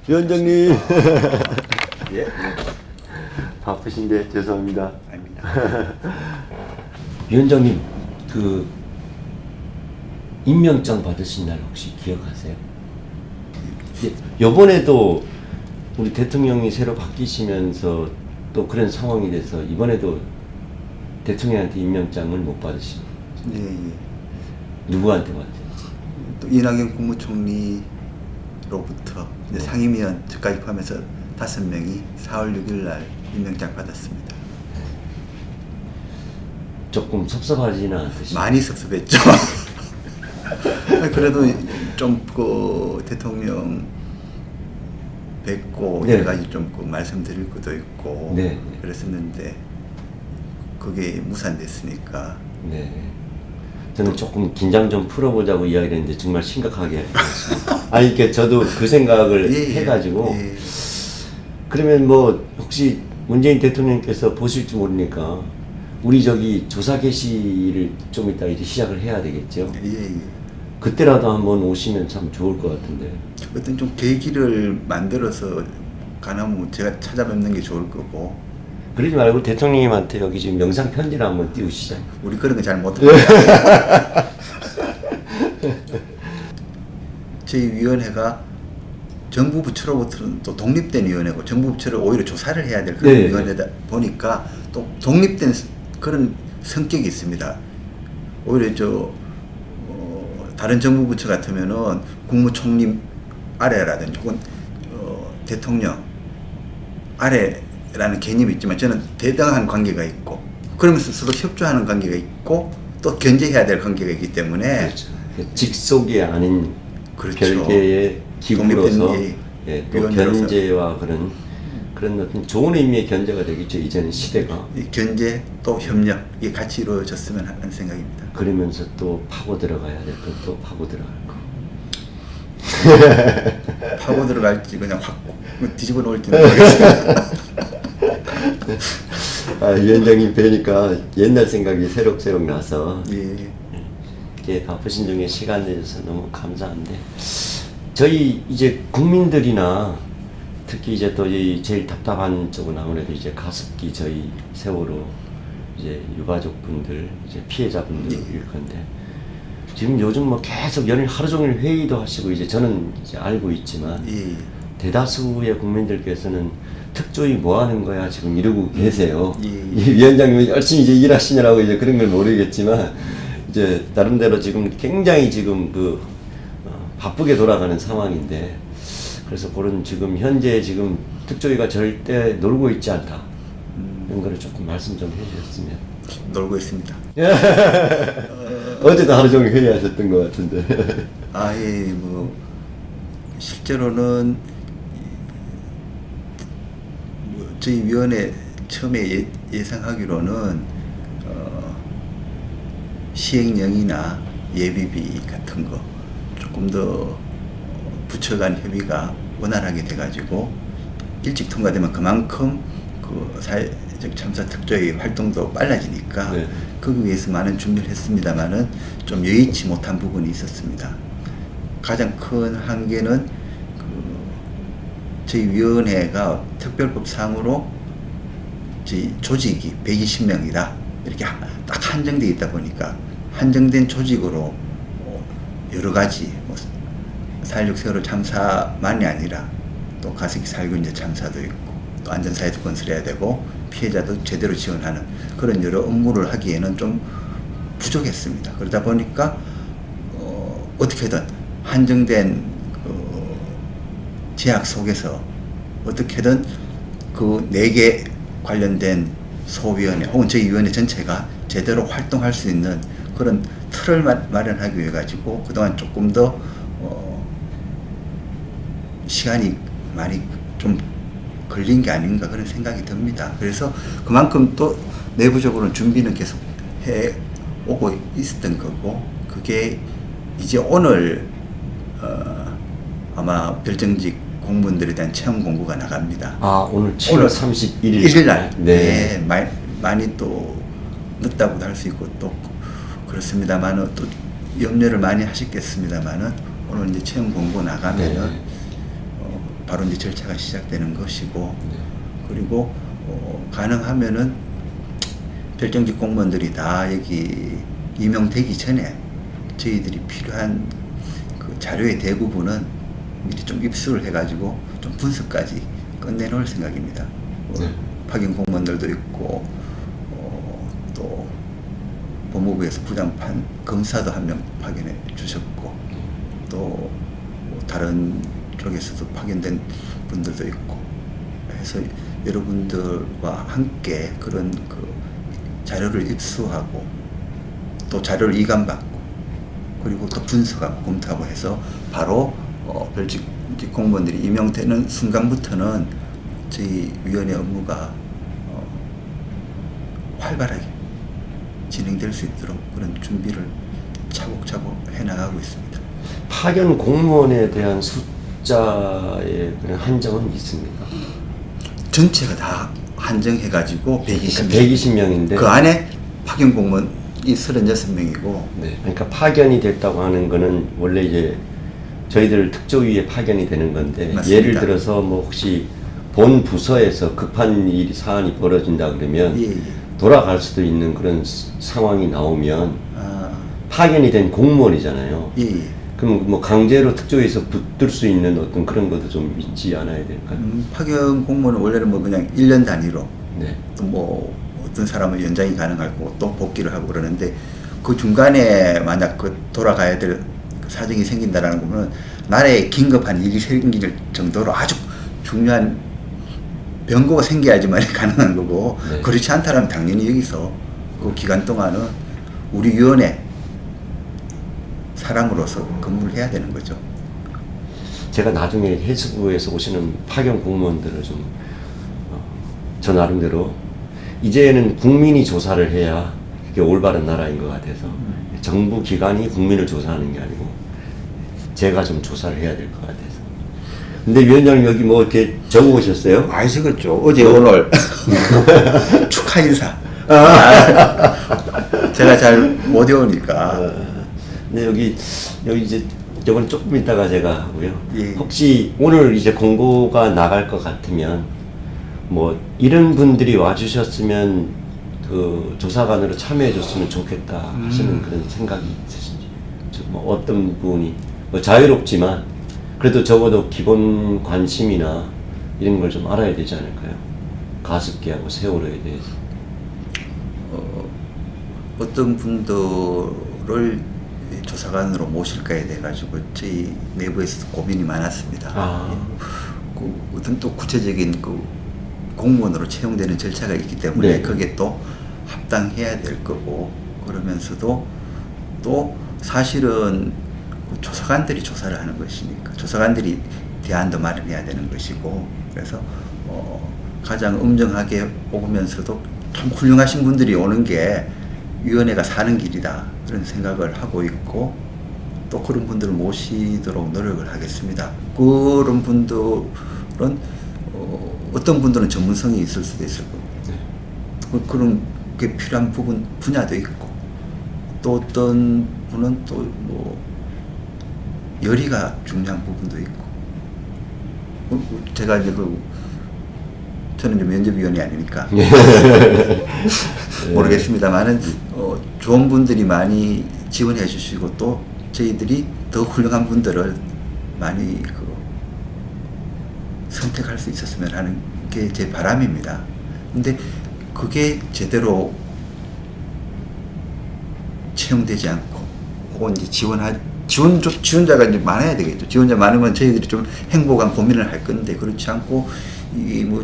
위원장님. 예? 바쁘신데 죄송합니다. 아닙니다. 위원장님, 그 임명장 받으신 날 혹시 기억하세요? 요번에도 우리 대통령이 새로 바뀌시면서 또 그런 상황이 돼서 이번에도 대통령한테 임명장을 못 받으시고 예, 예. 누구한테 받았어요? 또 이낙연 국무총리로부터 이제 네. 상임위원 즉각이 포함해서 5명이 4월 6일 날 임명장 받았습니다. 조금 섭섭하지는 않으시죠? 많이 섭섭했죠. 그래도 좀 그 대통령 뵙고 네. 여러 가지 좀 그 말씀드릴 것도 있고 네. 그랬었는데 그게 무산됐으니까. 네. 저는 조금 긴장 좀 풀어보자고 이야기를 했는데 정말 심각하게 했습니다. 아니, 그러니까 저도 그 생각을 예, 해가지고 예. 그러면 뭐 혹시 문재인 대통령께서 보실지 모르니까 우리 저기 조사 개시를 좀 이따 이제 시작을 해야 되겠죠. 예, 예. 그때라도 한번 오시면 참 좋을 것 같은데. 어떤 좀 계기를 만들어서 가나면 제가 찾아뵙는 게 좋을 거고. 그러지 말고 대통령님한테 여기 지금 영상 편지를 한번 띄우시죠. 우리 그런 거 잘 못합니다. 저희 위원회가 정부 부처로부터는 또 독립된 위원회고 정부 부처를 오히려 조사를 해야 될 그런 네. 위원회다 보니까 또 독립된 그런 성격이 있습니다. 오히려 다른 정부 부처 같으면은 국무총리 아래라든지 혹은 대통령 아래라는 개념이 있지만 저는 대등한 관계가 있고 그러면서 서로 협조하는 관계가 있고 또 견제해야 될 관계가 있기 때문에 그렇죠. 직속이 아닌 그렇죠. 별개의 기구로서 독립된 예, 또 위원회로서. 견제와 그런 어떤 좋은 의미의 견제가 되겠죠. 이제는 시대가. 이 견제 또 협력 이게 같이 이루어졌으면 하는 생각입니다. 그러면서 또 파고 들어가야 될 건 또 파고 들어갈 거. 파고 들어갈지 그냥 확 뒤집어 놓을지는 모르겠습니다. 아, 위원장님 뵈니까 옛날 생각이 새록새록 나서 예. 이렇게 바쁘신 중에 시간 내줘서 너무 감사한데 저희 이제 국민들이나 특히 이제 또 이 제일 답답한 쪽은 아무래도 이제 가습기 저희 세월호 이제 유가족분들 이제 피해자분들일 건데 지금 요즘 뭐 계속 연일 하루 종일 회의도 하시고 이제 저는 이제 알고 있지만 예. 대다수의 국민들께서는 특조위 뭐 하는 거야 지금 이러고 계세요. 예. 이 위원장님이 열심히 이제 일하시느라고 이제 그런 걸 모르겠지만 이제 나름대로 지금 굉장히 지금 바쁘게 돌아가는 상황인데 그래서 그런 지금 현재 지금 특조위가 절대 놀고 있지 않다 이런 거를 조금 말씀 좀 해주셨으면. 놀고 있습니다. 어제도 하루 종일 회의하셨던 것 같은데. 아예 뭐 실제로는 뭐 저희 위원회 처음에 예상하기로는 시행령이나 예비비 같은 거 조금 더 부처 간 협의가 원활하게 돼가지고 일찍 통과되면 그만큼 그 사회적 참사 특조위 활동도 빨라지니까 네. 거기 위해서 많은 준비를 했습니다만은 좀 여의치 못한 부분이 있었습니다. 가장 큰 한계는 저희 위원회가 특별법상으로 저희 조직이 120명이다 이렇게 딱 한정되어 있다 보니까 한정된 조직으로 여러 가지 4.16 세월호 참사만이 아니라 또 가습기 살균 이제 참사도 있고 또 안전사회도 건설해야 되고 피해자도 제대로 지원하는 그런 여러 업무를 하기에는 좀 부족했습니다. 그러다 보니까 어떻게든 한정된 그 제약 속에서 어떻게든 그 4개 관련된 소위원회 혹은 저희 위원회 전체가 제대로 활동할 수 있는 그런 틀을 마련하기 위해 가지고 그동안 조금 더 시간이 많이 좀 걸린 게 아닌가 그런 생각이 듭니다. 그래서 그만큼 또 내부적으로는 준비는 계속 해 오고 있었던 거고 그게 이제 오늘 아마 별정직 공무원들에 대한 체험 공고가 나갑니다. 아, 오늘 7월 31일 1일 날. 네. 네. 많이 또 늦다고도 할 수 있고 또 그렇습니다만은 또 염려를 많이 하셨겠습니다만은 오늘 이제 체험 공고 나가면은 네. 바로 이제 절차가 시작되는 것이고, 그리고 가능하면은 별정직 공무원들이 다 여기 임용되기 전에 저희들이 필요한 그 자료의 대부분은 미리 좀 입수를 해가지고 좀 분석까지 끝내놓을 생각입니다. 네. 파견 공무원들도 있고, 또 법무부에서 부장판 검사도 한 명 파견해 주셨고, 또 다른 쪽에서도 파견된 분들도 있고 해서 여러분들과 함께 그런 그 자료를 입수하고 또 자료를 이관받고 그리고 또 분석하고 검토하고 해서 바로 별직 공무원들이 임용되는 순간부터는 저희 위원회 업무가 활발하게 진행될 수 있도록 그런 준비를 차곡차곡 해나가고 있습니다. 파견 공무원에 대한 숫자의 그런 한정은 있습니까? 전체가 다 한정해가지고 120명. 120명인데 그 안에 파견 공무원이 36명이고. 네. 그러니까 파견이 됐다고 하는 거는 원래 이제 저희들 특조위에 파견이 되는 건데 맞습니다. 예를 들어서 뭐 혹시 본 부서에서 급한 일이 사안이 벌어진다 그러면 예, 예. 돌아갈 수도 있는 그런 상황이 나오면 파견이 된 공무원이잖아요. 예, 예. 그럼 뭐 강제로 특조위에서 붙들 수 있는 어떤 그런 것도 좀 있지 않아야 될까요? 파견 공무원은 원래는 뭐 그냥 1년 단위로 네. 또 뭐 어떤 사람은 연장이 가능하고 또 복귀를 하고 그러는데 그 중간에 만약 그 돌아가야 될 사정이 생긴다라는 거는 나라에 긴급한 일이 생길 정도로 아주 중요한 변고가 생겨야지만 가능한 거고 네. 그렇지 않다면 당연히 여기서 그 기간 동안은 우리 위원회 사람으로서 근무를 해야 되는 거죠. 제가 나중에 해수부에서 오시는 파견 공무원들을 좀 저 나름대로 이제는 국민이 조사를 해야 그게 올바른 나라인 것 같아서 정부 기관이 국민을 조사하는 게 아니고 제가 좀 조사를 해야 될 것 같아서. 근데 위원장님 여기 뭐 이렇게 적어 오셨어요? 많이 적었죠. 어제 오늘 축하 인사. 제가 잘 못 외우니까. 근데 여기 이제 이번 조금 있다가 제가 하고요. 예. 혹시 오늘 이제 공고가 나갈 것 같으면 뭐 이런 분들이 와주셨으면 그 조사관으로 참여해줬으면 좋겠다 하시는 그런 생각이 있으신지. 뭐 어떤 분이 뭐 자유롭지만 그래도 적어도 기본 관심이나 이런 걸 좀 알아야 되지 않을까요? 가습기하고 세월호에 대해서. 어떤 분들을 조사관으로 모실까에 대해 가지고 저희 내부에서도 고민이 많았습니다. 그 어떤 또 구체적인 그 공무원으로 채용되는 절차가 있기 때문에 네. 그게 또 합당해야 될 거고 그러면서도 또 사실은 그 조사관들이 조사를 하는 것이니까 조사관들이 대안도 마련해야 되는 것이고 그래서 가장 엄정하게 오면서도 참 훌륭하신 분들이 오는 게 위원회가 사는 길이다 그런 생각을 하고 있고 또 그런 분들을 모시도록 노력을 하겠습니다. 그런 분들은 어떤 분들은 전문성이 있을 수도 있을 거고 그런 게 필요한 분야도 있고 또 어떤 분은 또 뭐 열의가 중요한 부분도 있고 제가 이제 저는 이제 면접위원이 아니니까 모르겠습니다만은 좋은 분들이 많이 지원해 주시고 또 저희들이 더 훌륭한 분들을 많이 선택할 수 있었으면 하는 게 제 바람입니다. 근데 그게 제대로 채용되지 않고 혹은 이제 지원자가 이제 많아야 되겠죠. 지원자 많으면 저희들이 좀 행복한 고민을 할 건데 그렇지 않고 이 뭐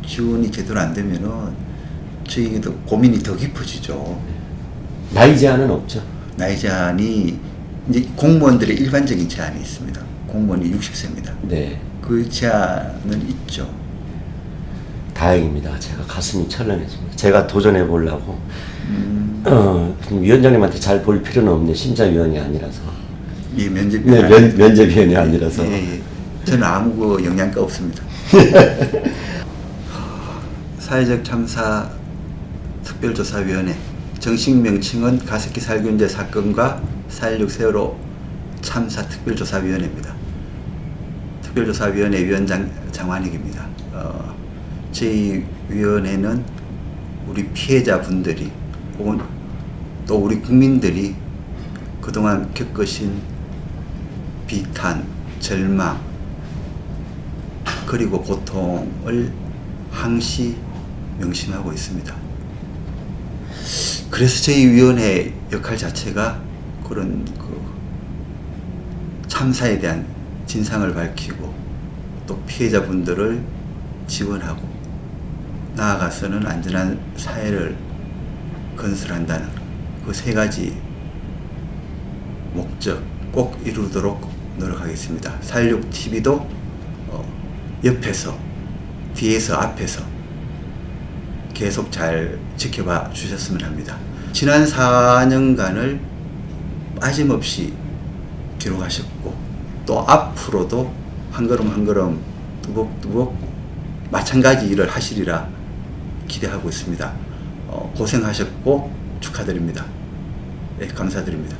지원이 제대로 안 되면은 저희도 고민이 더 깊어지죠. 나이 제한은 없죠? 나이 제한이 이제 공무원들의 일반적인 제한이 있습니다. 공무원이 60세입니다. 네. 그 제한은 있죠. 다행입니다. 제가 가슴이 철렁해집니다. 제가 도전해 보려고. 위원장님한테 잘 볼 필요는 없네. 심사위원이 아니라서. 예, 면접위원이 아니라서. 예. 저는 아무 영향가 없습니다. 사회적 참사 특별조사위원회 정식 명칭은 가습기 살균제 사건과 4.16 세월호 참사 특별조사위원회입니다. 특별조사위원회 위원장 장완익입니다. 저희 위원회는 우리 피해자분들이 혹은 또 우리 국민들이 그동안 겪으신 비탄, 절망, 그리고 고통을 항시 명심하고 있습니다. 그래서 저희 위원회 역할 자체가 그런 참사에 대한 진상을 밝히고 또 피해자분들을 지원하고 나아가서는 안전한 사회를 건설한다는 그 세 가지 목적 꼭 이루도록 노력하겠습니다. 416TV도 옆에서, 뒤에서, 앞에서 계속 잘 지켜봐 주셨으면 합니다. 지난 4년간을 빠짐없이 기록하셨고 또 앞으로도 한 걸음 한 걸음 뚜벅뚜벅 마찬가지 일을 하시리라 기대하고 있습니다. 고생하셨고 축하드립니다. 네, 감사드립니다.